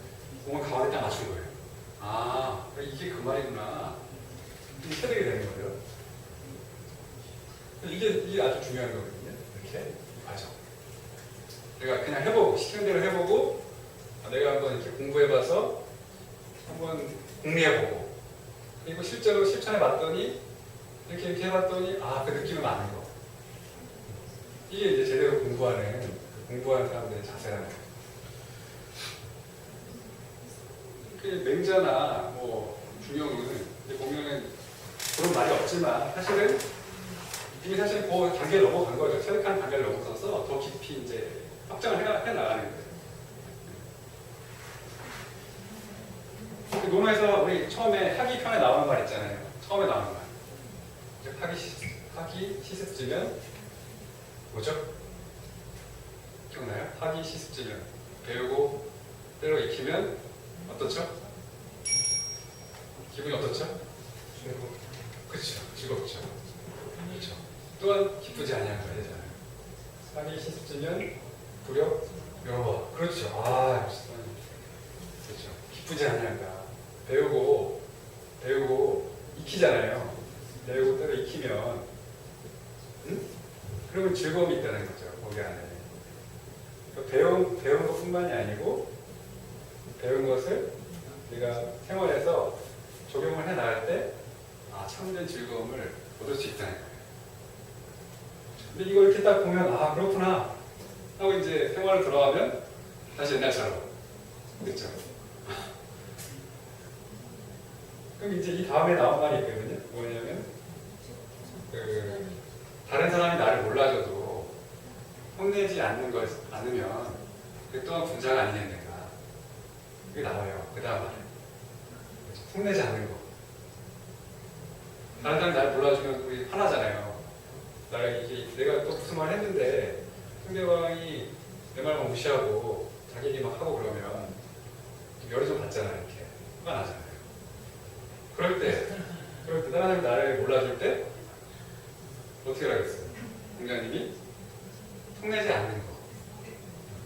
공을 가운데 딱 맞춘 거예요. 이게 그 말이구나. 이게 체득이 되는 거예요. 이게 아주 중요한 거거든요. 이렇게 과정. 내가 그냥 해보고 시키는 대로 해보고 내가 한번 이렇게 공부해봐서 한번 공리해보고 그리고 실제로 실천해 봤더니 이렇게 해봤더니 그 느낌은 맞는 거. 이게 이제 제대로 공부하는 사람들의 자세라는 거예요. 맹자나 중용은 보면은 그런 말이 없지만 사실은 이미 사실 그 단계를 넘어간 거죠. 체득하는 단계를 넘어서서 더 깊이 이제 확장을 해 나가는 거예요. 논어에서 우리 처음에 학이 편에 나오는 말 있잖아요. 처음에 나오는 말. 학이 시습지면 뭐죠? 기억나요? 학위 시습지면 배우고 때로 익히면 어떻죠? 기분이 어떻죠? 그렇죠. 즐겁죠. 그렇죠. 또한 기쁘지 아니한 거 되잖아요. 학위 시습지면 두렵 그렇죠. 아, 그렇죠. 기쁘지 아니한가. 배우고 익히잖아요. 배우고 때로 익히면 그러면 즐거움이 있다는 거죠. 거기 안에. 그러니까 배운 것뿐만이 아니고 배운 것을 우리가 생활에서 적용을 해 나갈 때 참된 즐거움을 얻을 수 있다는 거예요. 근데 이걸 이렇게 딱 보면 그렇구나 하고 이제 생활을 돌아가면 다시 옛날처럼 그렇죠. 그럼 이제 이 다음에 나온 말이 있거든요. 뭐냐면 다른 사람이 나를 몰라줘도 혼내지 않으면 그게 또한 분자가 아니겠는가. 그게 나와요. 그 다음 말에 혼내지 않는 거. 다른 사람이 나를 몰라주면 우리 화나잖아요. 내가 또 무슨 말 했는데 상대방이 내 말만 무시하고 자기 얘기 막 하고 그러면 좀 열이 좀 받잖아요. 이렇게 화가 나잖아요. 그럴 때 다른 사람이 나를 몰라줄 때 어떻게 하겠어요? 공자님이 통내지 않는 거.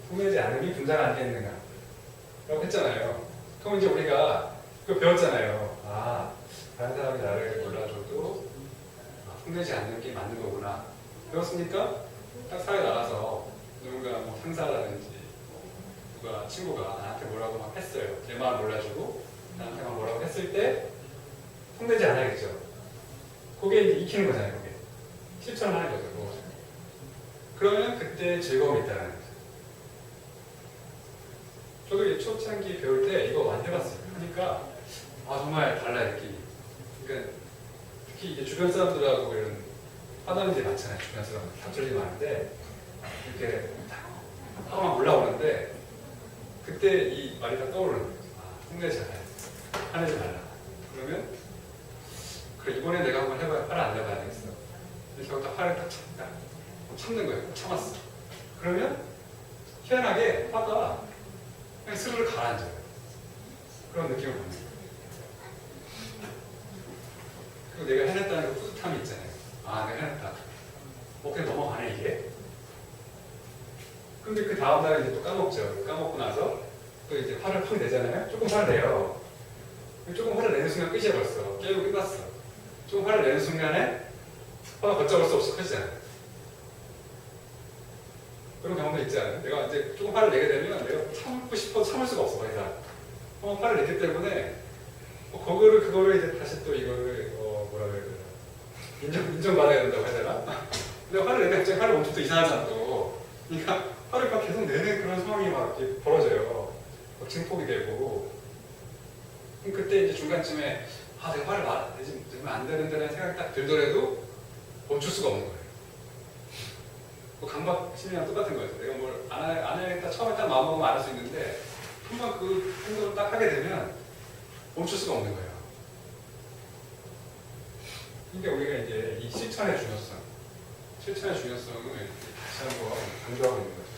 통내지 않음이 분자가 안 되는가? 라고 했잖아요. 그럼 이제 우리가 그거 배웠잖아요. 다른 사람이 나를 몰라줘도 통내지 않는 게 맞는 거구나. 배웠으니까 딱 사회 나가서 누군가 뭐 상사라든지 누가 친구가 나한테 뭐라고 막 했어요. 내 마음 몰라주고 나한테만 뭐라고 했을 때 통내지 않아야겠죠. 그게 이제 익히는 거잖아요. 그게 실천을 하는 거죠. 그러면 그때 즐거움이 있다는 거죠. 저도 이 초창기 배울 때 이거 많이 해봤어요. 그러니까 정말 달라요 느낌이. 그러니까 특히 이제 주변 사람들하고 이런 화나는 일 많잖아요. 주변 사람들 다툴 일 많은데 이렇게 화가 막 올라오는데 그때 이 말이 다 떠오르는 거죠. 통내지 않아요. 화내지 말라. 그러면 그래 이번에 내가 한번 해봐야 화를 안 내봐야 되겠어. 그래서 딱 화를 딱 참는 거예요. 참았어. 그러면 희한하게 화가 그냥 스르르 가라앉아요. 그런 느낌을 받는 거예요. 그리고 내가 해냈다는 그 뿌듯함이 있잖아요. 내가 해냈다. 그냥 넘어가네 이게. 근데 그 다음날 이제 또 까먹죠. 까먹고 나서 또 이제 화를 팍 내잖아요. 조금 화를 내요. 조금 화를 내는 순간 끝이야 벌써. 게임이 끝났어. 조금 화를 내는 순간에 화가 걷잡을 수 없이 커지잖아요. 그런 경험도 있지 않아요? 내가 이제 조금 화를 내게 되면 내가 참고 싶어도 참을 수가 없어. 그래서 화를 냈기 때문에 그거를 이제 다시 또 이거를 뭐라 그래야 되나 인정받아야 된다고 해야 되나? 근데 화를 내면 갑자기 화를 멈춰도 이상하잖아 또. 그러니까 화를 막 계속 내는 그런 상황이 막 이렇게 벌어져요. 막 증폭이 되고. 그럼 그때 이제 중간쯤에 내가 화를 내면 안 되는데라는 생각이 딱 들더라도 멈출 수가 없는 거예요. 강박 심리랑 똑같은 거죠. 내가 뭘 안 해야겠다 처음에 딱 마음먹으면 안 할 수 있는데 한번 그 행동을 딱 하게 되면 멈출 수가 없는 거예요. 그러니까 우리가 이제 이 실천의 중요성을 다시 한번 강조하고 있는 거죠.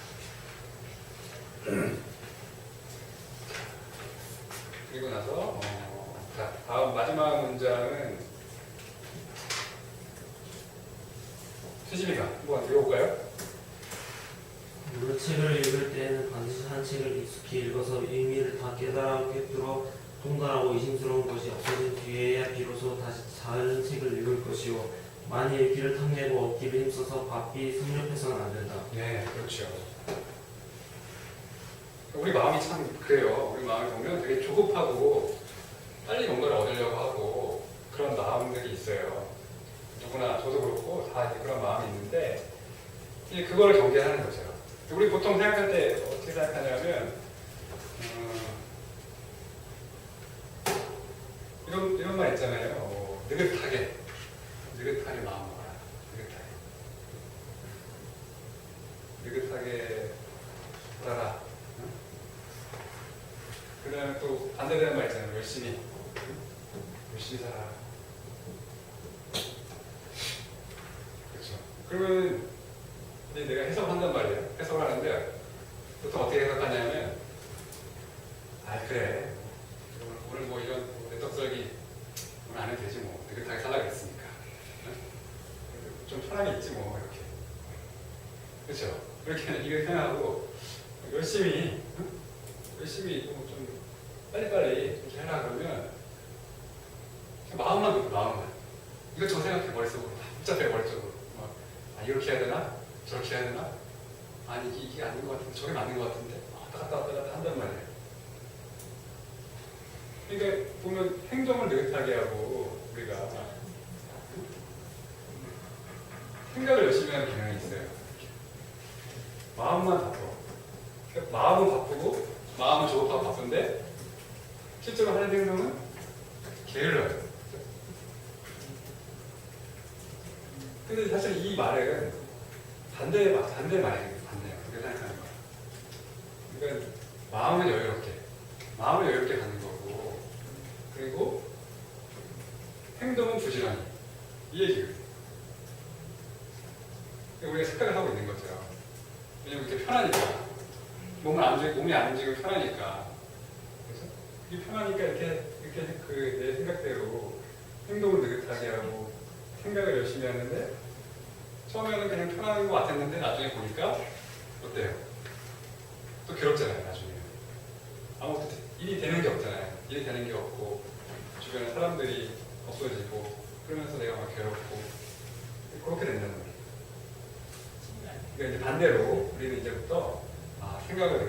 그리고 나서 다음 마지막 문장은 수지미가 한번 읽어볼까요? 여러 책을 읽을 때에는 반드시 한 책을 익숙히 읽어서 의미를 다 깨달아 통달하고 의심스러운 것이 없어진 뒤에야 비로소 다시 다른 책을 읽을 것이요 만일 읽기를 탐내고 얻기를 힘써서 바삐 섭렵해서는 안 된다. 네, 그렇죠. 우리 마음이 참 그래요. 우리 마음을 보면 되게 조급하고 빨리 뭔가를 얻으려고 하고 그런 마음들이 있어요. 누구나 저도 그렇고 다 이제 그런 마음이 있는데 이제 그거를 경계하는 거죠. 우리 보통 생각할 때 어떻게 생각하냐면 이런 말 있잖아요. 느긋하게 마음 먹어라. 느긋하게 살아라. 그 다음에 또 반대되는 말 있잖아요. 열심히 살아라. 그렇죠. 그러면 이제 내가 해석을 한단 말이에요. 해석을 하는데 보통 어떻게 해석하냐면 아 그래 오늘 뭐 이런 내떡썰기 오늘 안 해도 되지 뭐 느긋하게 살라 그랬으니까 응? 좀 편하게 있지 뭐 이렇게 그렇죠? 그렇게 이렇게 생각하고 열심히 응? 열심히 좀 빨리빨리 이렇게 하라 그러면 마음만 놓고 마음만 이것저것 생각해 머릿속으로 복잡해 머릿속으로 아 이렇게 해야 되나? 저렇게 해야 되나? 아니 이게 아닌 것 같은데 저게 맞는 것 같은데 왔다 갔다 왔다 갔다 한단 말이에요. 그러니까 보면 행동을 느긋하게 하고 우리가 생각을 열심히 하는 경향이 있어요. 마음만 바빠. 그러니까 마음은 바쁘고 마음은 조급하고 바쁜데 실제로 하는 행동은 게을러요. 근데 사실 이 말은 반대 말이에요. 반대예요. 그렇게 생각하는 거예요. 그러니까 마음은 여유롭게 가는 거고, 그리고 행동은 부지런히 이 얘기예요. 우리가 착각을 하고 있는 거죠. 왜냐면 이렇게 편하니까 몸이 안 움직이고 편하니까. 그래서 이게 편하니까 이렇게 그 내 생각대로 행동을 느긋하게 하고 생각을 열심히 하는데 처음에는 그냥 편한 것 같았는데 나중에 보니까 어때요? 또 괴롭잖아요. 나중에 아무것도 일이 되는 게 없잖아요. 일이 되는 게 없고 주변에 사람들이 없어지고 그러면서 내가 막 괴롭고 그렇게 된다는 거예요. 그러니까 이제 반대로 우리는 이제부터 생각을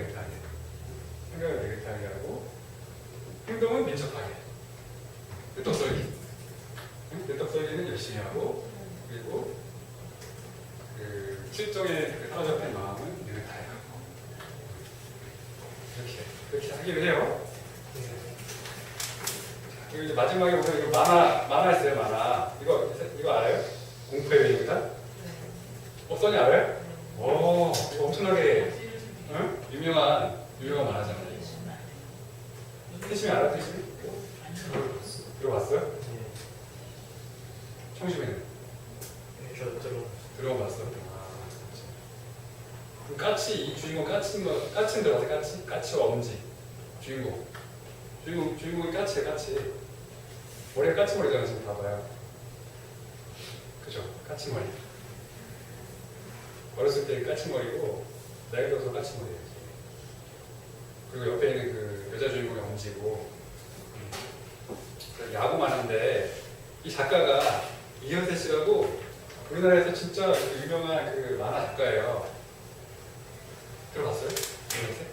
느긋하게 하고 행동은 민첩하게 내떡썰기는 열심히 하고 그리고 그 실정에 사로잡힌 마음은 느긋하게 하고 그렇게 하기로 해요. 그리고 이제 마지막에 보면 이거 만화 있어요. 만화 이거 알아요? 공포의 배입니다. 써니 알아요? 오 이거 엄청나게 응? 유명한 만화잖아요. 태심이 알아? 태심이? 들어봤어요? 청심이는? 저 들어봤어. 그럼 까치 이 주인공 까치는 들어봤어요? 까치와 엄지 주인공이 까치예요. 까치 머리가 까치머리잖아요. 지금 봐봐요. 그죠? 까치머리 어렸을 때 까치머리고 나이 들어서 까치머리예요. 그리고 옆에 있는 그 여자 주인공이 엄지고 야구만 하는데 이 작가가 이현세 씨라고 우리나라에서 진짜 유명한 그 만화 작가예요. 들어봤어요? 이현세?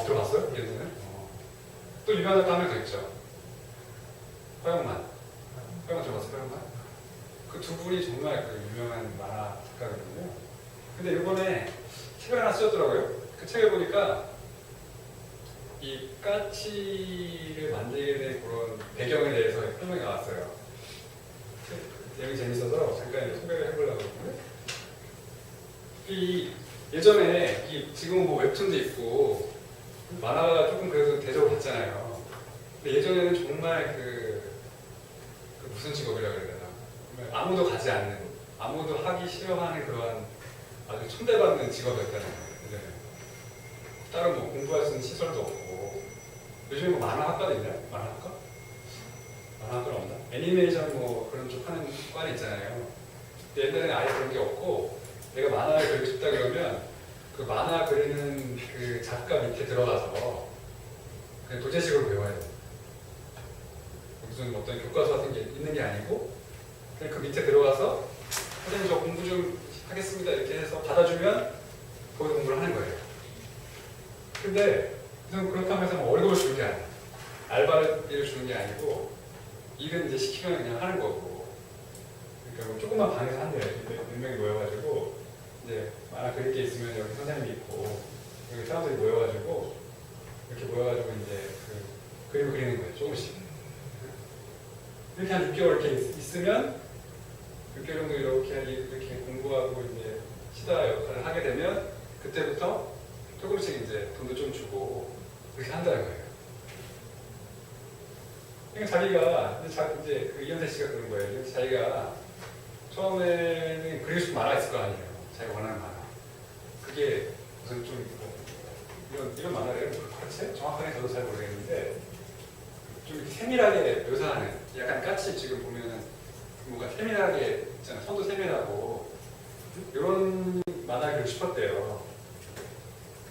들어봤어요? 이현세는? 또 유명한 작가 한 명 더 있죠. 허영만 들어봤어요? 허영만? 그 두 분이 정말 그 유명한 만화 작가거든요. 근데 이번에 책을 하나 쓰셨더라고요. 그 책을 보니까 이 까치를 만들게 된 그런 배경에 대해서 설명이 나왔어요. 내용이 재밌어서 잠깐 소개를 해보려고 하는데 예전에 지금은 뭐 웹툰도 있고 만화가 조금 그래도 대접을 받잖아요. 근데 예전에는 정말 그 무슨 직업이라고 그래야 되나 아무도 가지 않는 아무도 하기 싫어하는 그런 아주 천대받는 직업이었잖아요. 예전에 다른 뭐 공부할 수 있는 시설도 없고 요즘에 뭐 만화학과도 있나요? 만화학과는 없나? 애니메이션 뭐 그런 쪽 하는 과는 있잖아요. 근데 옛날에는 아예 그런 게 없고 내가 만화를 그리고 싶다 그러면 그 만화 그리는 그 작가 밑에 들어가서 그냥 도제식으로 배워야 돼요. 무슨 어떤 교과서 같은 게 있는 게 아니고 그냥 그 밑에 들어가서 선생님 저 공부 좀 하겠습니다 이렇게 해서 받아주면 거기서 공부를 하는 거예요. 근데 그렇다고 해서 뭐 월급을 주는 게 아니에요. 알바를 주는 게 아니고 일은 이제 시키면 그냥 하는 거고 그러니까 뭐 조그만 방에서 한대요. 몇 명이 모여가지고 이제 만화 그릴 게 있으면 여기 선생님이 있고 여기 사람들이 모여가지고 이렇게 모여가지고 이제 그 그림을 그리는 거예요. 조금씩 이렇게 한 6개월 이렇게 있으면 6개월 정도 이렇게 공부하고 이제 시다 역할을 하게 되면 그때부터 조금씩 이제 돈도 좀 주고 그렇게 한다는 거예요. 그러니까 자기가 이제 그 이현세 씨가 그런 거예요. 자기가 처음에는 그리고 싶은 만화가 있을 거 아니에요. 자기가 원하는 만화. 그게 무슨 좀 이런 만화를 그렇지? 정확하게 저도 잘 모르겠는데 좀 이렇게 세밀하게 묘사하는 약간 까치 지금 보면은 뭔가 세밀하게 있잖아. 손도 세밀하고 이런 만화를 그리고 싶었대요.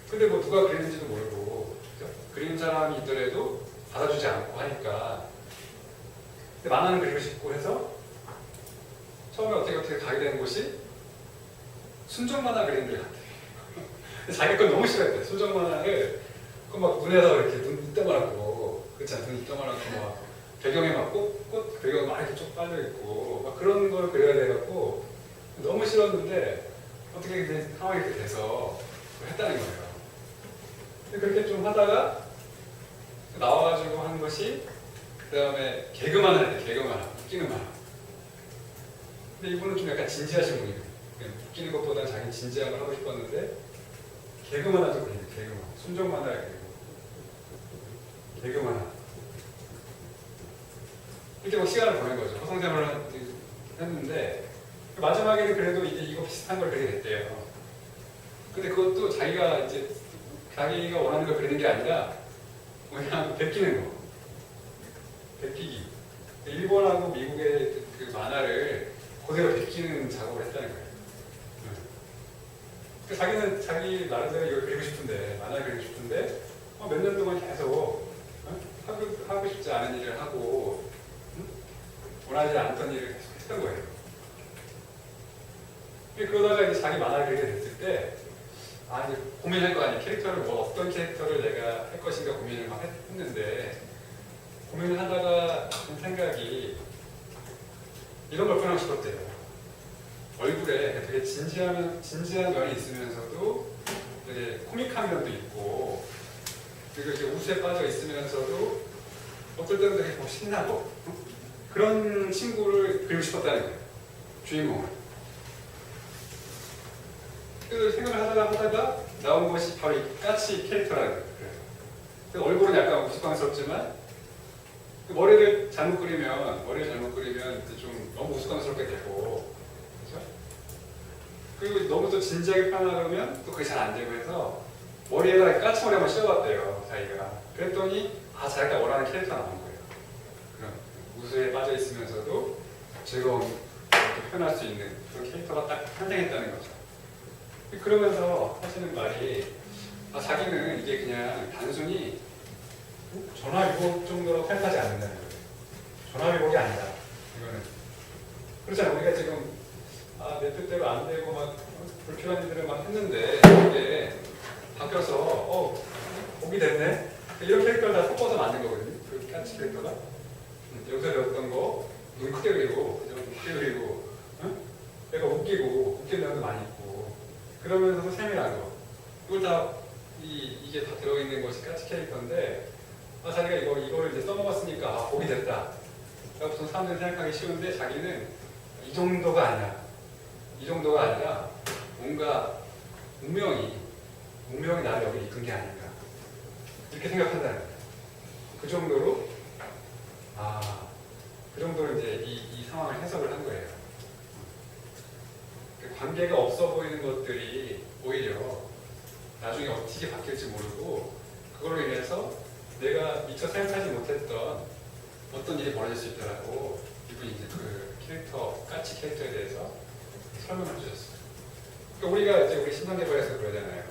근데 뭐 누가 그리는지도 모르고 그죠? 그리는 사람이 있더라도 받아주지 않고 하니까 근데 만화는 그리고 싶고 해서 처음에 어떻게 가게 된 곳이 순정 만화 그리는 데 갔대. 자기 건 너무 싫어했대. 순정 만화를 그 막 눈에서 이렇게 눈 이따만하고 그렇잖아. 눈 이따만하고 막 배경에 막 꽃 배경 막 이렇게 쭉 빠져 있고 막 그런 걸 그려야 돼갖고 너무 싫었는데 어떻게 이제 상황이 이렇게 돼서 했다는 거예요. 근데 그렇게 좀 하다가 나와가지고 한 것이 그 다음에 개그만 할 때 개그만 웃기는 만화. 근데 이분은 좀 약간 진지하신 분이에요. 웃기는 것보다는 자기 진지한 걸 하고 싶었는데 개그만 하죠. 개그만 순정 만화야 개그만 하. 이렇게 뭐 시간을 보낸 거죠. 허송세월을 했는데 마지막에는 그래도 이제 이거 비슷한 걸 그리게 됐대요. 근데 그것도 자기가 이제 자기가 원하는 걸 그리는 게 아니라 그냥 베끼는 거. 베끼기. 일본하고 미국의 그 만화를 그대로 베끼는 작업을 했다는 거예요. 자기는 자기 나름대로 이걸 그리고 싶은데 만화를 그리고 싶은데 몇 년 동안 계속 하고 싶지 않은 일을 하고 원하지 않던 일을 계속 했던 거예요. 그러다가 이제 자기 만화를 그리게 됐을 때 이제 고민할 거 아니에요. 캐릭터를 어떤 캐릭터를 내가 할 것인가 고민을 막 했는데 고민을 하다가 든 생각이 이런 걸 표현하고 싶었대요. 얼굴에 되게 진지한 면이 있으면서도 되게 코믹한 면도 있고 그리고 이렇게 웃에 빠져 있으면서도 어떨 때는 되게 좀 신나고 그런 친구를 그리고 싶었다는 거예요. 주인공을. 그래서 생각을 하다가 나온 것이 바로 이 까치 캐릭터라는 거예요. 그래서 얼굴은 약간 우스꽝스럽지만 머리를 잘못 그리면 이제 좀 너무 우스꽝스럽게 되고 그렇죠? 그리고 너무 또 진지하게 표현하려면 또 그게 잘 안 되고 해서 머리에다가 까치머리 한번 씌워봤대요. 자기가. 그랬더니 자기가 원하는 캐릭터가 나온 거예요. 그런 우수에 빠져 있으면서도 즐거운 이렇게 표현할 수 있는 그런 캐릭터가 딱 탄생했다는 거죠. 그러면서 하시는 말이 자기는 이게 그냥 단순히 전화위복 정도로 생각하지 않는다는 거예요. 전화위복이 아니다. 이거는 그렇잖아요. 우리가 지금 내 뜻대로 안 되고 막 불필요한 일들을 막 했는데 이게 바뀌어서 복이 됐네. 이런 캐릭터를 다 섞어서 만든 거거든요. 그 까치 캐릭터가 여기서 배웠던 거 눈 크게 그리고 눈 크게 그리고 내가 웃긴 면도 많이 있고 그러면서도 세밀한 거 이걸 다 이게 다 들어있는 것이 까치 캐릭터인데 자기가 이거를 이제 써먹었으니까 복이 됐다. 보통 사람들이 생각하기 쉬운데 자기는 이 정도가 아니라 뭔가 운명이 나를 여기 이끈 게 아닌가 이렇게 생각한다는 거예요. 그 정도로 이제 이 상황을 해석을 한 거예요. 관계가 없어 보이는 것들이 오히려 나중에 어떻게 바뀔지 모르고 그걸로 인해서 내가 미처 생각하지 못했던 어떤 일이 벌어질 수 있더라고 이분이 이제 그 까치 캐릭터에 대해서 설명을 해주셨어요. 그러니까 우리가 이제 우리 신앙개발에서 그러잖아요.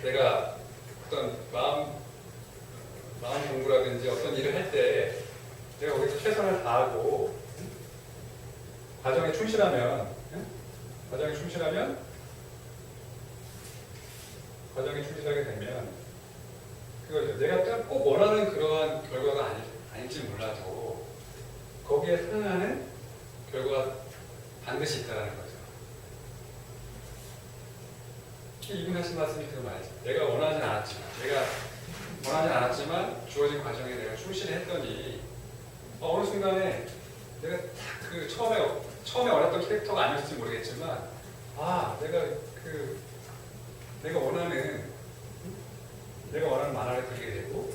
내가 어떤 마음 공부라든지 어떤 일을 할 때 내가 거기서 최선을 다하고 과정에 충실하게 되면 그거죠. 내가 꼭 원하는 그러한 결과가 아닐지 몰라도 거기에 상응하는 결과가 반드시 있다는 거죠. 이분 하신 말씀이 그 말이죠. 내가 원하진 않았지만 주어진 과정에 내가 충실히 했더니 어느 순간에 내가 그 처음에 원했던 캐릭터가 아니었을지 모르겠지만 내가 원하는 만화를 그리게 되고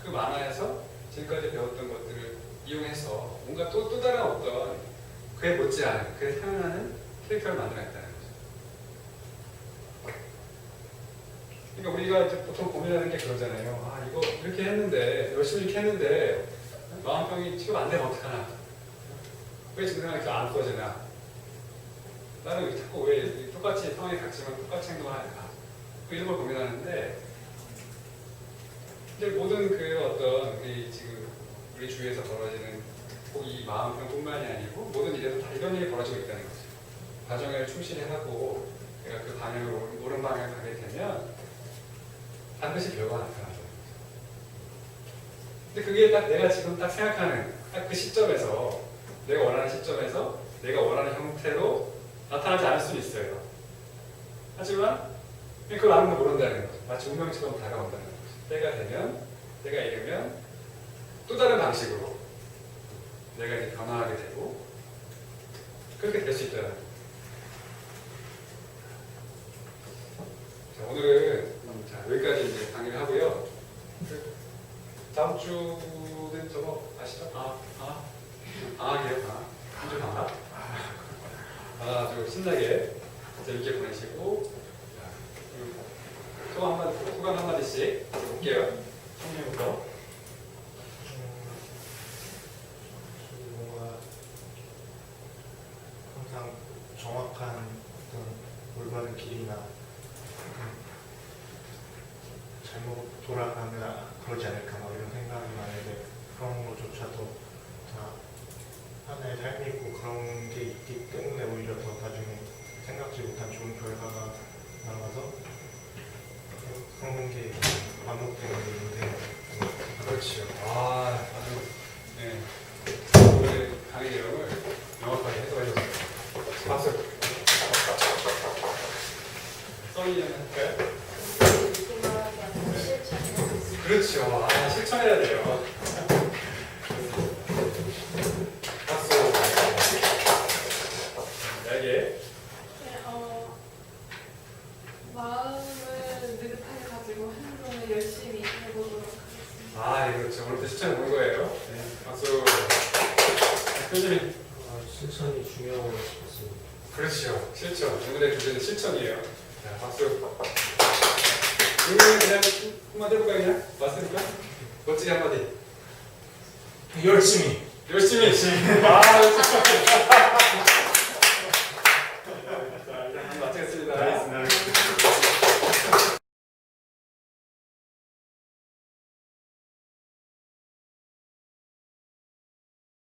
그 만화에서 지금까지 배웠던 것들을 이용해서 뭔가 또 다른 어떤 그에 못지않은, 그에 상응하는 캐릭터를 만들어냈다는 거죠. 그러니까 우리가 이제 보통 고민하는 게 그러잖아요. 아, 이거 이렇게 했는데, 열심히 이렇게 했는데, 마음병이 치료 안 되면 어떡하나? 왜 증상이 이렇게 안 꺼지나? 나는 자꾸 왜 똑같이 상황이 같지만 똑같이 행동하는가? 이런 걸 고민하는데, 이제 모든 그 어떤 우리 주위에서 벌어지는 꼭 이 마음병뿐만이 아니고 모든 일에서 다 이런 일이 벌어지고 있다는 거죠. 과정을 충실히 하고 내가 그 방향으로 옳은 방향을 가게 되면 반드시 결과가 나타나는 거죠. 근데 그게 딱 내가 지금 딱 생각하는 딱 그 시점에서 내가 원하는 시점에서 내가 원하는 형태로 나타나지 않을 수는 있어요. 하지만 그걸 아무도 모른다는 거죠. 마치 운명처럼 다가온다는 거죠. 때가 되면, 때가 이르면 또 다른 방식으로 내가 이제 변화하게 되고 그렇게 될 수 있다는 거죠. 자, 오늘은 여기까지 이제 강의를 하고요. 다음 주는 저거 아시죠? 방학이에요, 방학. 한주 방학. 아주 신나게 재밌게 보내시고 소감 한마디씩 볼게요. 청년부터. 뭔가 항상 정확한 어떤 올바른 길이나 잘못 돌아가면 그러지 않을까 막 이런 생각이 많은데 그런 것조차도 다 하나의 삶이고 그런 게 있기 때문에 오히려 더 나중에 생각지 못한 좋은 결과가 나와서 그런 게 반복되는 일인데 그렇죠. 아주 네. 오늘 강의 내용을 명확하게 해석해줬어요. 박수. 써니는 할까요? 그렇죠. 실천해야 돼요. 박수. 날개. 마음을 느긋하게 가지고 행동을 열심히 해보도록 하겠습니다. 그렇죠. 오늘도 실천해 본 거예요. 네. 박수. 교수님. 실천이 중요하고 싶었습니다. 그렇죠. 실천. 오늘의 주제는 실천이에요. 자, 박수. 그냥 한마디 해볼까요? 그냥? 맞습니까? 멋지게 한마디. 열심히 열심히. 열심히.